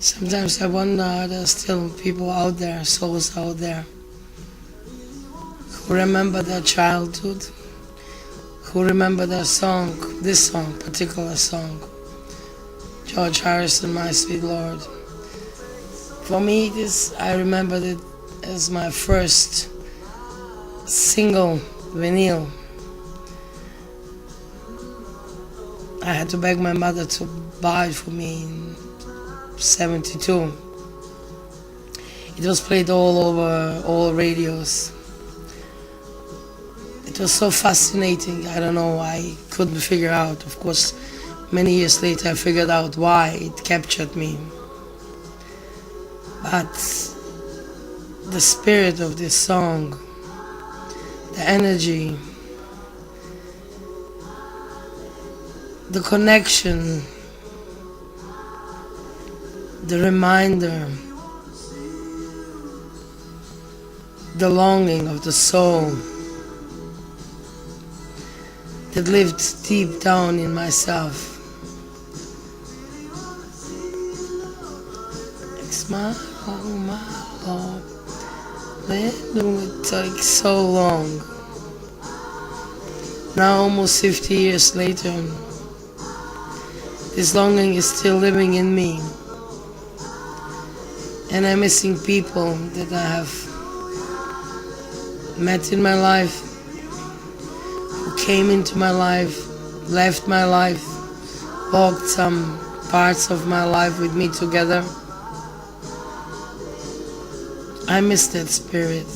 Sometimes I wonder are there still people out there, souls out there, who remember their childhood, who remember their song, this song, particular song, George Harrison, My Sweet Lord. For me, I remembered it as my first single vinyl. I had to beg my mother to buy it for me in '72. It was played all over all radios. It was so fascinating. I don't know, I couldn't figure out. Of course, many years later I figured out why it captured me. But the spirit of this song, the energy, the connection, the reminder, the longing of the soul that lived deep down in myself. It's my Lord. It took so long. Now, almost 50 years later, this longing is still living in me. And I'm missing people that I have met in my life, who came into my life, left my life, walked some parts of my life with me together. I miss that spirit,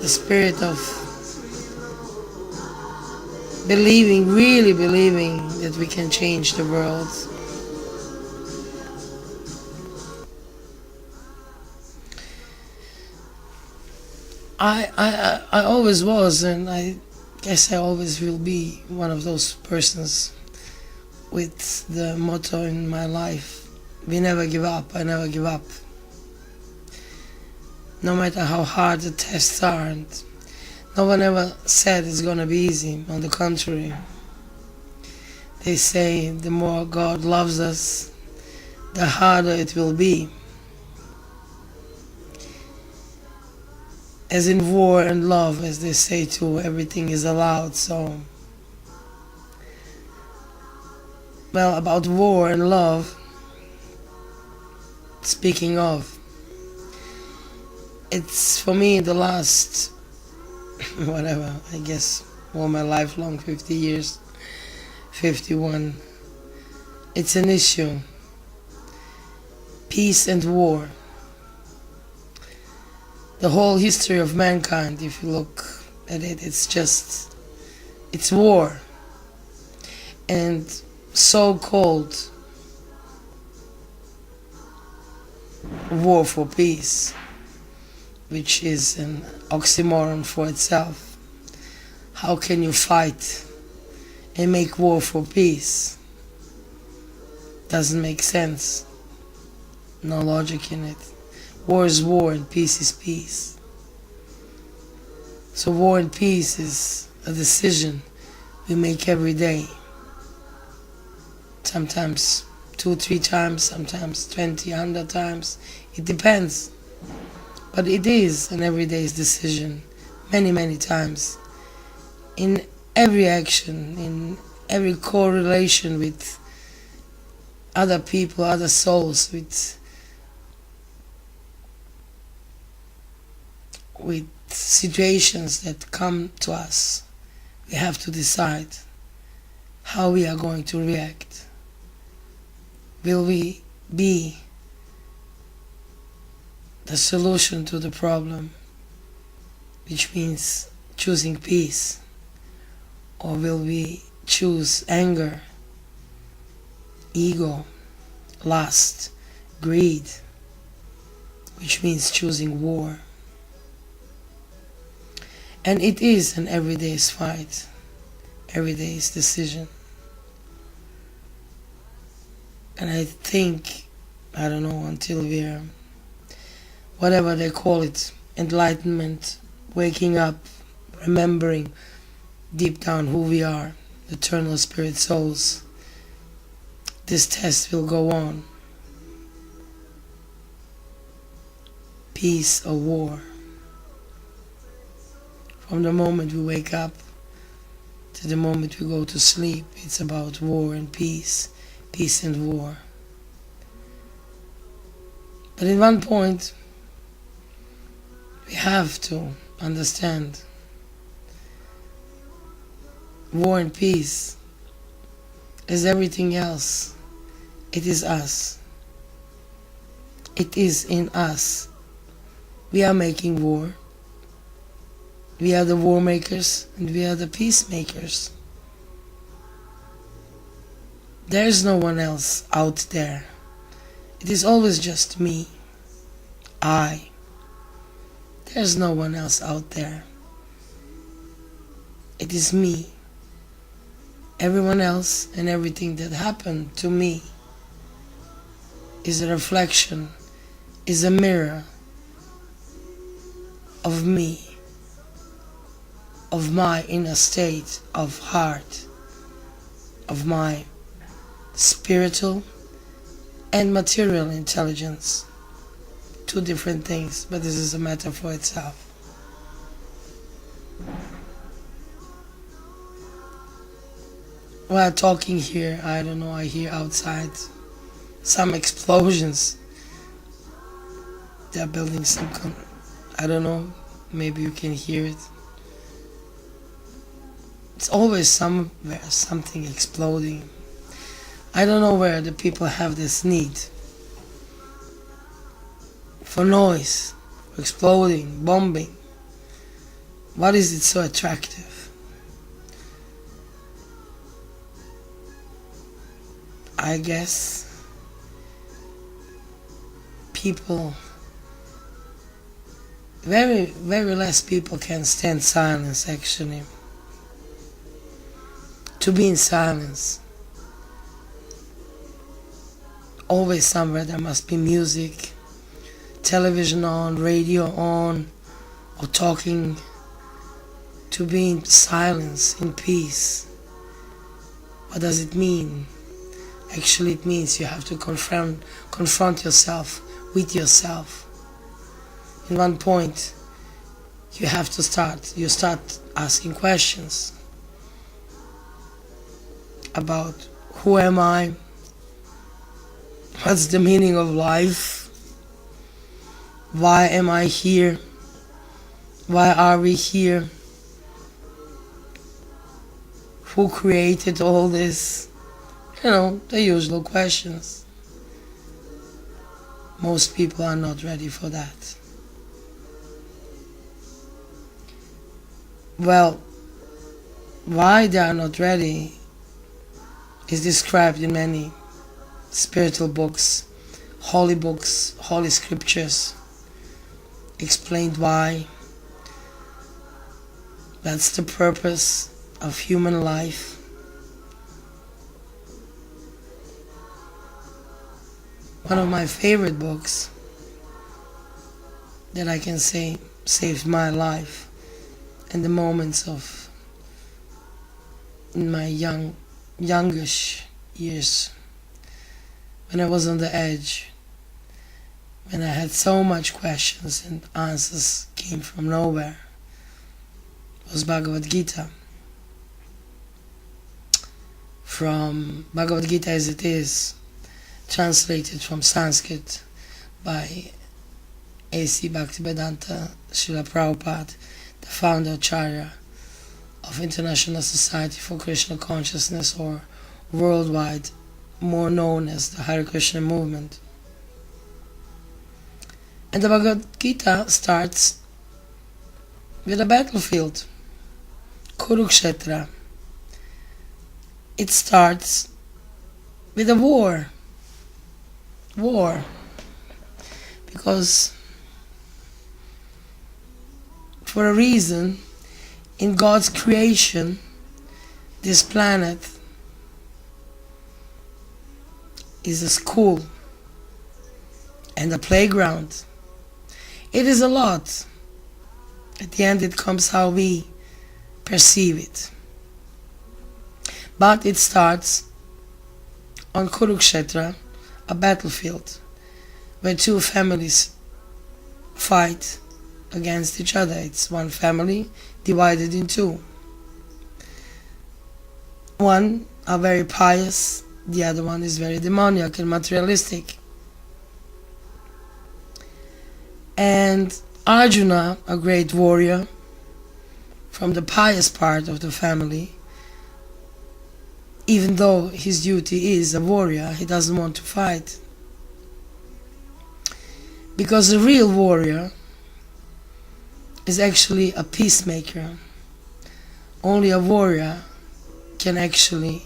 the spirit of believing, really believing that we can change the world. I always was, and I guess I always will be one of those persons with the motto in my life: we never give up, I never give up. No matter how hard the tests are, and no one ever said it's gonna be easy. On the contrary, they say the more God loves us, the harder it will be. As in war and love, as they say too, everything is allowed. So, well, about war and love, speaking of, it's for me the last, whatever, I guess, all my life long, 50 years, 51, it's an issue. Peace and war. The whole history of mankind, if you look at it, it's war. And so-called war for peace, which is an oxymoron for itself. How can you fight and make war for peace? Doesn't make sense. No logic in it. War is war and peace is peace. So war and peace is a decision we make every day. Sometimes 2, 3 times, sometimes 20, 100 times. It depends. But it is an everyday decision, many, many times. In every action, in every correlation with other people, other souls, with situations that come to us, we have to decide how we are going to react. Will we be the solution to the problem, which means choosing peace, or will we choose anger, ego, lust, greed, which means choosing war? And it is an everyday fight, everyday decision. And I think, I don't know, until we're, whatever they call it, enlightenment, waking up, remembering deep down who we are, eternal spirit souls, this test will go on. peace or war. From the moment we wake up to the moment we go to sleep, it's about war and peace, peace and war. But at one point, we have to understand war and peace is everything else. It is us. It is in us. We are making war. We are the war makers and we are the peacemakers. There is no one else out there. It is always just me. I. There's no one else out there. It is me. Everyone else and everything that happened to me is a reflection, is a mirror of me, of my inner state of heart, of my spiritual and material intelligence. Two different things, but this is a matter for itself. While talking here, I don't know, I hear outside some explosions. They're building some, I don't know, maybe you can hear it. It's always somewhere something exploding. I don't know where the people have this need for noise, for exploding, bombing. What is it so attractive? I guess people, very less people can stand silence actually. To be in silence. Always somewhere there must be music, television on, radio on, or talking. To be in silence, in peace. What does it mean? Actually, it means you have to confront yourself with yourself. In one point, you have to you start asking questions about who am I, what's the meaning of life, why am I here, why are we here, who created all this. You know, the usual questions. Most people are not ready for that. Well, why they are not ready is described in many spiritual books, holy scriptures, explained why. That's the purpose of human life. One of my favorite books that I can say saved my life in the moments of in my youngish years, when I was on the edge, when I had so much questions and answers came from nowhere, was Bhagavad Gita. From Bhagavad Gita as it is, translated from Sanskrit by A.C. Bhaktivedanta Srila Prabhupada, the founder Acharya of International Society for Krishna Consciousness, or worldwide more known as the Hare Krishna movement. And the Bhagavad Gita starts with a battlefield, Kurukshetra. It starts with a war, because for a reason in God's creation, this planet is a school and a playground. It is a lot. At the end it comes how we perceive it. But it starts on Kurukshetra, a battlefield, where two families fight against each other. It's one family divided in two. One are very pious, the other one is very demoniac and materialistic. And Arjuna, a great warrior from the pious part of the family, even though his duty is a warrior, he doesn't want to fight. Because a real warrior is actually a peacemaker. Only a warrior can actually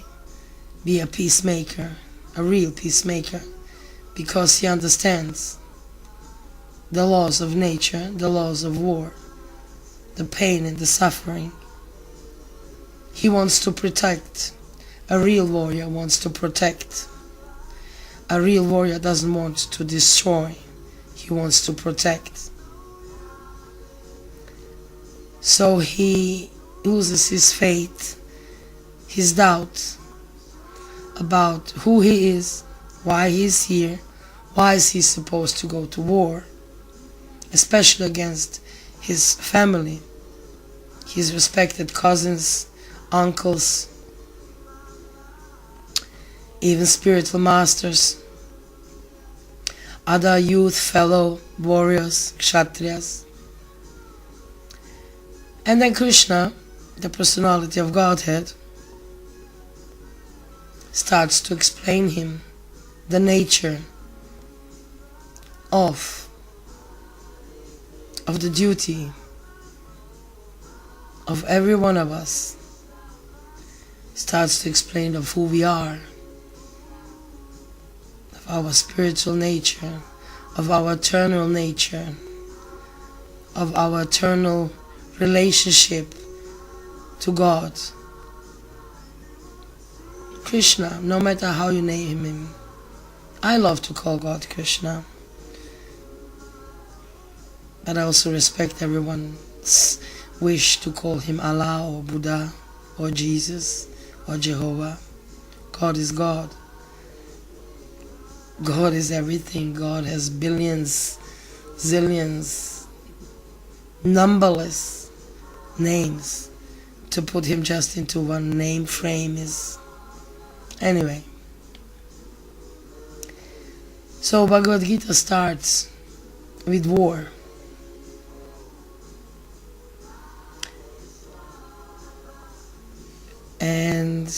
be a peacemaker, a real peacemaker, because he understands the laws of nature, the laws of war, the pain and the suffering. He wants to protect. A real warrior wants to protect. A real warrior doesn't want to destroy. He wants to protect. So he loses his faith, his doubt about who he is, why he is here, why is he supposed to go to war, especially against his family, his respected cousins, uncles, even spiritual masters, other youth, fellow warriors, kshatriyas. And then Krishna, the personality of Godhead, starts to explain him the nature of the duty of every one of us. Starts to explain of who we are, of our spiritual nature, of our eternal nature, of our eternal relationship to God. Krishna, no matter how you name him. I love to call God Krishna, but I also respect everyone's wish to call him Allah or Buddha or Jesus or Jehovah. God is God. God is everything. God has billions, zillions, numberless names. To put him just into one name frame is... Anyway. So Bhagavad Gita starts with war. And